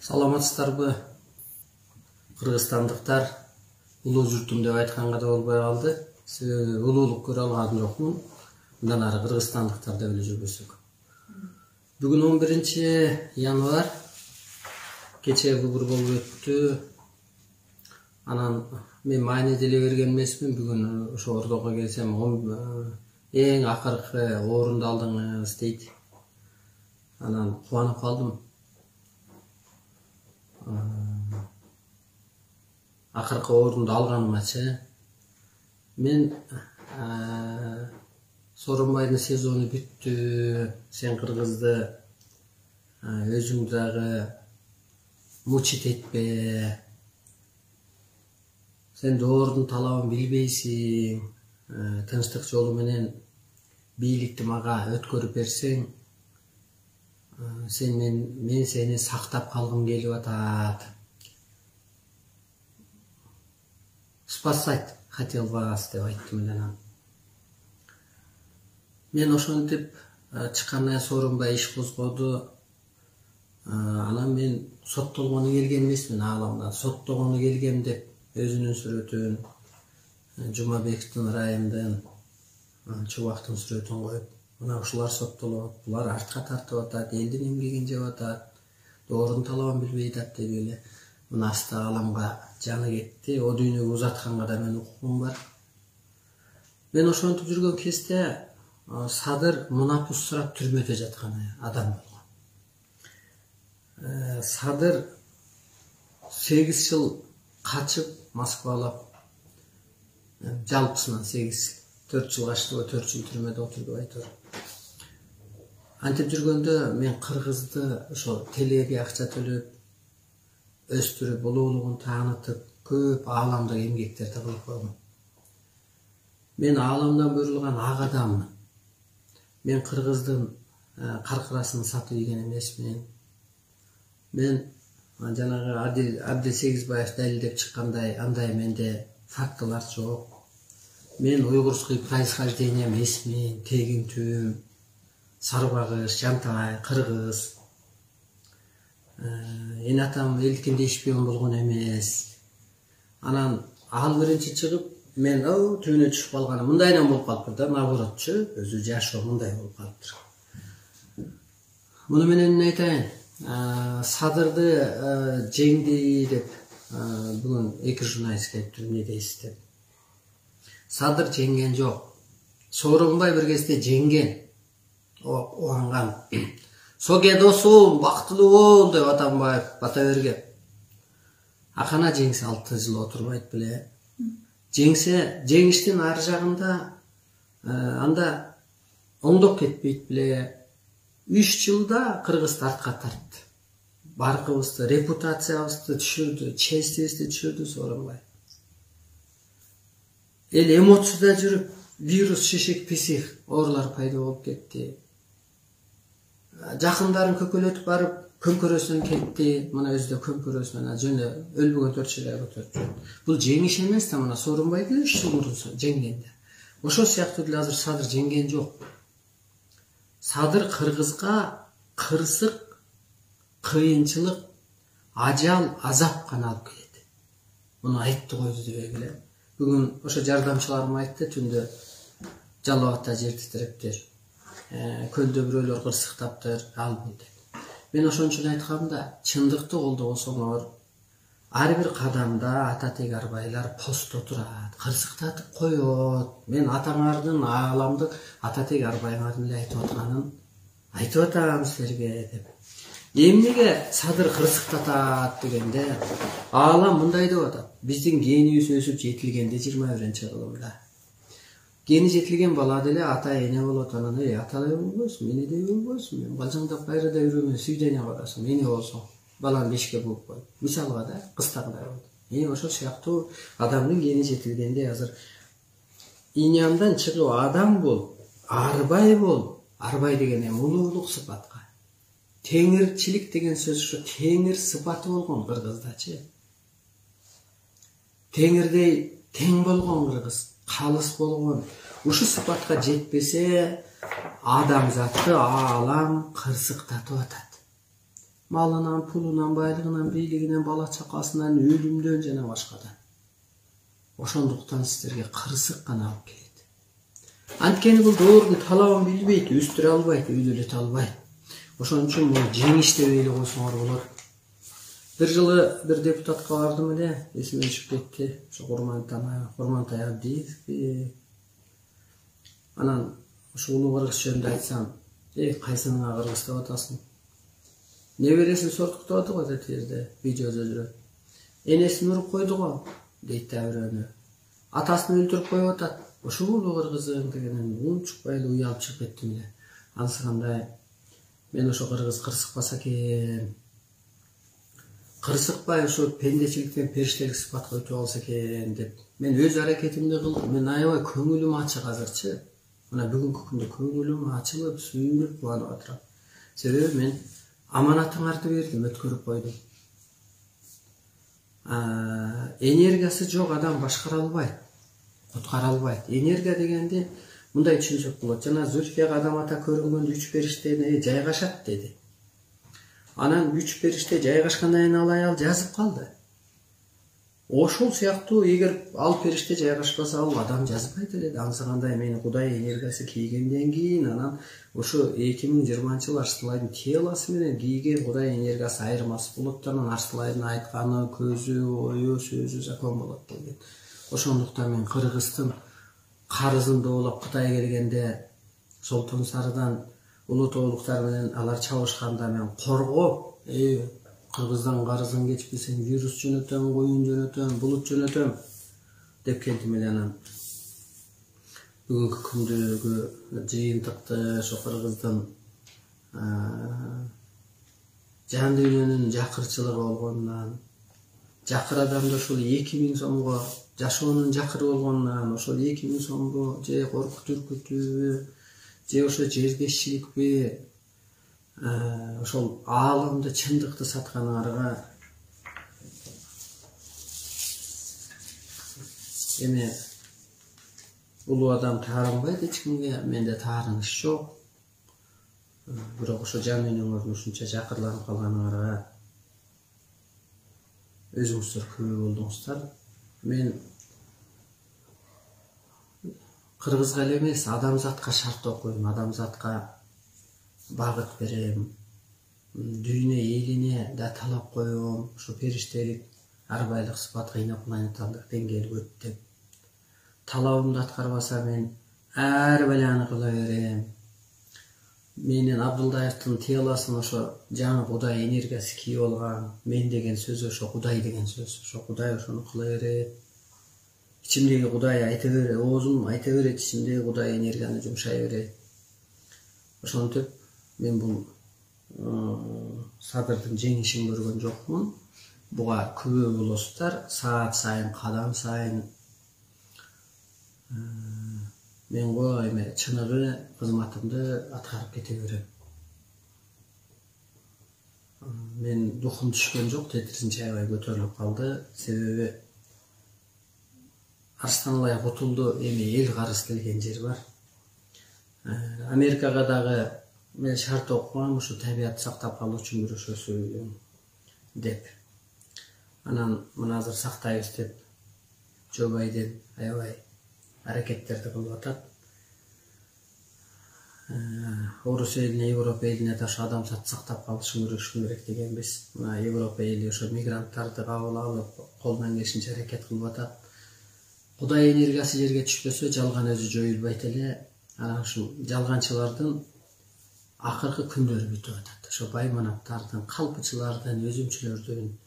Саламатсыздарбы, кыргызстандыктар? Улуу журтум деп айтканга да болбой калды. Себеби улуулук көрө алган жокмун. Мындан ары кыргызстандыктар деп эле жүрбөсөк. Бүгүн 11-январь. Кечээ выбор болуп өттү. Анан мен майны деле берген эмесмин. Бүгүн ошо ордого келсем, эң акыркы орунду алдыңыз дейт. Анан кубанып калдым. Акыркы орунду алганымачы. Мен Сооронбайдын сезону бүттү. Сен кыргызды өзүң дагы мучить этпе. Сен доордун талабын билбейсиң. Тынчтык жолу менен бийликти мага өткөрүп берсең, мен сени сактап калгым келип атат. Спасать хотел вас деп айттым мен. Мен ошентип чыккандан Сооронбай иш козгоду. Анан мен соттолгону келген эмесмин ааламдан. Соттогону келгем деп өзүнүн сүрөтүн, Жумабековдун ырайымдын, Чубактын сүрөтүн коюп, мына ушулар соттолот, булар артка тартып атат, элдин эмгегин жеп атат, доордун талабын билбей атат деп эле мына асты ааламга жаны кетти. О дүйнөгө узатканга да мен укугум бар. Мен ошентип жүргөн кезде Садыр мунапус сурап түрмөдө жаткан адам болгон. Садыр 8 жыл качып Москвалап, жалпысынан 8, 4 жыл качты, 4 жыл түрмөдө отурду айтор. Антип жүргөндө мен кыргызды ошо телеге акча төлөп, өстүрүп, улуулугун таанытып, көп ааламдык эмгектерди кылып койгом. Мен ааламдан бөлүнгөн ак адаммын. Мен кыргыздын каркырасын сатып ийген эмесмин. Мен жанагы Абдил Сегизбаев далилдеп чыккандай андай менде фактылар жок. Мен уйгурский происхождение эмесмин, тегим түбүм сарбагыш, жантай, кыргыз. Эне атам элдикинде шпион болгон эмес. Анан ал биринчи чыгып, мен түбүнө түшүп калганым мындайдан болуп калыптыр да, наоборотчу, өзү жашоо мындай болуп калыптыр. Муну менен эмне айтайын? Садырды жеңди деп бүгүн 2 журналист келиптир, эмне дейсиз деп. Садыр жеңген жок. Сооронбай бир кезде жеңген. Оңган. Соге досум, бактылуу бол деп Атамбаев бата берген. Акана жеңсе 6 жыл отурбайт беле. Жеңсе, жеңиштин ар жагында анда оңдоп кетпейт беле. 3 жылда кыргызды артка тартты. Баркыбызды, репутациябызды түшүрдү, честибизди түшүрдү Сооронбай. Эл эмоцияда жүрүп, вирус, шешек, писих оорулар пайда болуп кетти. Жакындарын көкөлөтүп барып, көмкөрөсүнөн кетти. Мына өзү да көмкөрөсүнөн жөнө өлбөгөн 4 жылга көтөрүп. Бул жеңиш эмес да, мына Сооронбай деле 3 жыл мурун жеңгенде. Ошол сыяктуу деле азыр Садыр жеңген жок. Садыр кыргызга кырсык, кыйынчылык, ажал, азап гана алып келет. Муну айтты койду деп эле. Бүгүн ошо жардамчыларым айтты, түндө Жалал Абадта жер титирептир. Көлдө бирөөлөр кырсыктаптыр, ал бул деп. Мен ошон үчүн айткам да, чындыкты колдобосоңор, ар бир кадамда Ататек Арбайлар постто турат, кырсыктатып коет. Мен атаңардын ааламдык Ататек Арбайлардын эле айтып атам силерге деп. Эмнеге Садыр кырсыктатат дегенде, аалам мындай деп атат. Биздин генибиз өсүп жетилгенде 21-кылымда. Гени жетилген бала деле ата эне болот, анан аталай болбойсуң, энедей болбойсуң, мен балжаңдап кайрыда жүрөмүн, сүйдене барасың, эне болсоң, баланы бешке буып кой. Мисалга да, кыздагыдай болот. Ошол сыяктуу адамдын гени жетилгенде азыр инямдан чыгып адам бол, арбай бол. Арбай деген улуулук сыпатка. Теңирчилик деген сөз ушу теңир сыпаты болгон кыргыздачы. Теңирдей тең болгон кыргыз, калыс болгон. Ушу сыпатка жетпесе, адамзатты аалам кырсыктатып атат. Malынан, pulundan, байлығынан, бийлигинен, бала чакасынан, өлүмдөн жана башкадан. Ошондуктан сиздерге кырсык гана алып келет. Анткени бул доордун талабын билбейт, өстүрө албайт, үйлөлөтө албайт. Ошон үчүн муну жеңиш деп эле койсоңор болот. Bir жылы bir депутатка бардым эле, эсимден чыгып кетти. Ошо Курмантай Абдиев. Анан ошо улуу кыргыз жөнүндө айтсам, кайсыңа кыргыз деп атасың? Небересин сорттуктап атат го деп жерде видеодо жүрөт. Энесин уруп койду го дейт да бирөөнү. Атасын өлтүрүп коюп атат. Ошо улуу кыргызың дегенин унчукпай эле уялып чыгып кеттим эле. Анысы кандай? Мен ошо кыргыз кырсыкпаса экен. Кырсыкпай ошо пендечиликтен периштелик сыпатка өтүп алса экен деп. Мен өз аракетимди кылдым. Мен аябай көңүлүм ачык азырчы. Мына бүгүнкү күндө көңүлүм ачылып, сүйүнүп кубанып атырам. Себеби мен аманатыңарды бердим, өткөрүп койдум. Энергиясы жок адам башкара албайт, куткара албайт. Энергия дегенди мындай түшүнсөк болот. Жана Зүлфия Адам ата көрүнгөндө 3 периштени жайгашат деди. Анан 3 периште жайгашкандан кийин ал жазып калды. Ошол сыяктуу эгер ал периште жайгашпаса, ал адам жазбайт эле. Анысы кандай? Мени Кудай энергиясы кийгенден кийин анан ошо 2020-жылы Арсылайдын телосы менен кийген Кудай энергиясы айырмасы болот. Анан Арсылайдын айтканы, көзү, ою, сөзү закон болот деген. Ошондуктан мен кыргыздын карызын доолоп Кытай келгенде Солтон Сарыдан улуу тоолуктар менен алар чабышканда мен коргоп, кыргыздан карызын кечпесең вирус жөнөтөм, коюн жөнөтөм, булут жөнөтөм деп келдим эле. Анан бүгүнкү күндөгү жыйынтыкты ошо кыргыздын жан дүйнөнүн жакырчылыгы болгонунан, жакыр адамды ошол 2000 сомго жашоонун жакыр болгонунан, ошол 2000 сомго же коркут үркүтүүбү, же ошо жердешчиликпи, ошол аалымды, чындыкты сатканыңарга эми улуу адам таарынбайт эч кимге, менде таарыныч жок. Бирок ошо жан дүйнөңөрдүн ушунча жакырланып калганыңарга өзүңүздөр күбө болдуңуздар. Мен кыргызга эле эмес, адамзатка шарт окуйм, адамзатка багыт берем, дүйнө элине да талап коем, ошо периштелик, арбайлык сыпатка, инопланеталдык деңгээлге өт деп. Талабымды аткарбаса мен ар баланы кыла берем. Менин Абдулдаевдин телосун ошо жаңы Кудай энергиясы кийип алган. Мен деген сөз ошо Кудай деген сөз. Ошо Кудай ошону кыла берет. İçimdeki Kudai ayta berет, оозум айта берет, içimdeki Kudai энергияны жумшай берет. Ошентип мен бул Садырдын жеңишин көргөн жокмун. Буга күбө болосуздар, саат сайын, кадам сайын. Мен го эме чыныгы кызматымды аткарып кете берем. Мен духум түшкөн жок, тетирисинче аябай көтөрүлүп калды. Себеби Арстанбай кутулду, эми эл карыз келген жер бар. Америкага дагы мен шарт окугам, ушу табиятты сактап калуу үчүн күрөшөсү деп. Анан мына азыр сактайбыз деп Джо Байден аябай аракеттерди кылып атат. Орус элине, Европа элине да ошо адамзатты сактап калышын керек дегенбиз. Мына Европа эли ошо мигранттарды кабыл алып, колунан келишинче аракет кылып атат. Кудай энергиясы жерге түшпөсө, жалган өзү жоюлбайт эле. Анан ушул жалганчылардын акыркы күндөрү бүтүп атат. Ошо байманаттардын, калпычылардын, өзүмчүлөрдүн.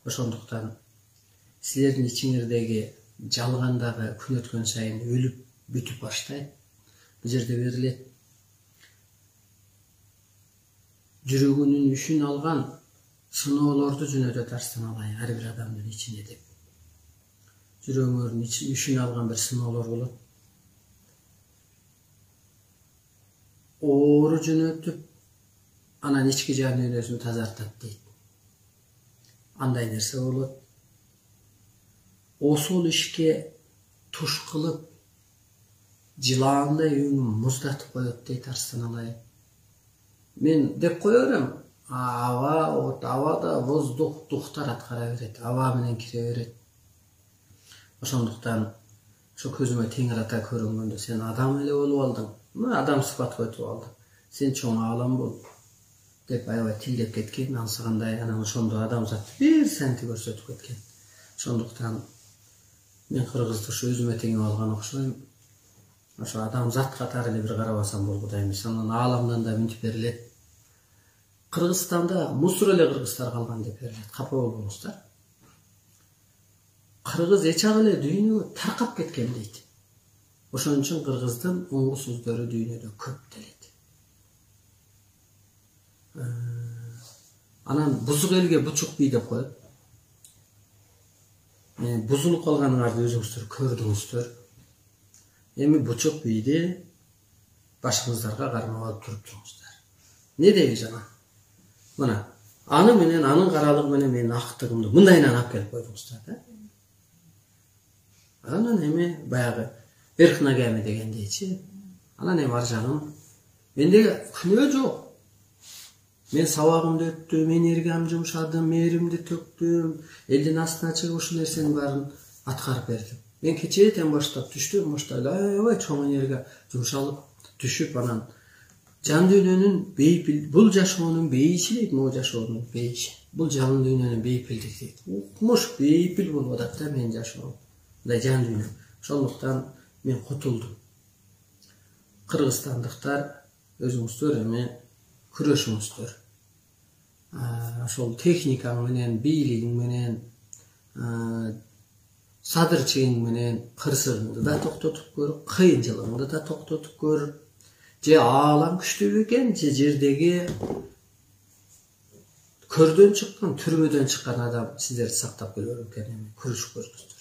Ошондуктан силердин ичиңердеги жалгандагы күн өткөн сайын өлүп бүтүп баштайт. Бул жерде берилет. Жүрөгүнүн үшүн алган сыноолорду жөнөтөт Арстанбай ар бир адамдын ичине деп. Жүрөгүңөрдүн үшүн алган бир сыноолор болот. Оору жөнөтүп, анан ички жан дүйнөсүн тазартат дейт. Андай нерсе болот. Осул ишке туш кылып, жылаандай өңүм муздатып коет дейт Арстанбай. Мен деп коерм, абада воздух духтар аткара берет, аба менен кире берет. Ошондуктан ошо көзүмө теңир ата көрүнгөндө сен адам эле болуп алдың, адам сыпат өтүп алдың, сен чоң аалам бол деп аябай тилдеп кеткен, ансыгандай анан ошондо адамзатты бир сәнти көрсөтүп кеткен. Ошондуктан мен кыргызды ушу өзүмө теңеп алган окшойм. Ошо адамзат катары эле бир карабасам болбойт эмес, анан ааламдан да мынтип берилет. Кыргызстанда мусор эле кыргыздар калган деп берилет. Капа болбоңуздар. Кыргыз эчак эле дүйнөгө таркап кеткен дейт. Ошон үчүн кыргыздын оңгу сөздөрү дүйнөдө көп делет. Анан бузук элге бучук бий деп коет. Бузулуп калганыңарды өзүңүздөр көрдүңүздөр. Эми бучук бийди башыңыздарга кармап алып туруп туруңуздар. Не дейбиз ана? Мына, аны менен, анын каралыгы менен менин актыгымды мындайынан алып келип койдуңуздар да. Анан эми баягы верхногами дегендейчи. Анан эми ар жагын менде күнөө жок. Мен сабагымды өттүм, энергиямды жумшадым, мээримди төктүм, элдин астына чыгып ушул нерсенин баарын аткарып бердим. Мен кечээден баштап түштөн баштап аябай чоң энергия жумшалып түшүп, анан жан дүйнөнүн бейпил, бул жашоонун бейиши дейт, могу жашоонун бейиши. Бул жан дүйнөнүн бейпилдиги дейт. Укмуш бейпил болуп атат да менин жашоом. Мындай жан дүйнө. Ошондуктан мен кутулдум. Кыргызстандыктар өзүңүздөр эми күрөшүңүздөр. Ошол техникаң менен, бийлигиң менен, садырчыгың менен кырсыгыңды да токтотуп көр, кыйынчылыгыңды да токтотуп көр. Же аалаң күчтүү экен, же жердеги көрдөн чыккан, түрмөдөн чыккан адам сиздерди сактап келбек экен, эми күрөшүп көрүңүздөр.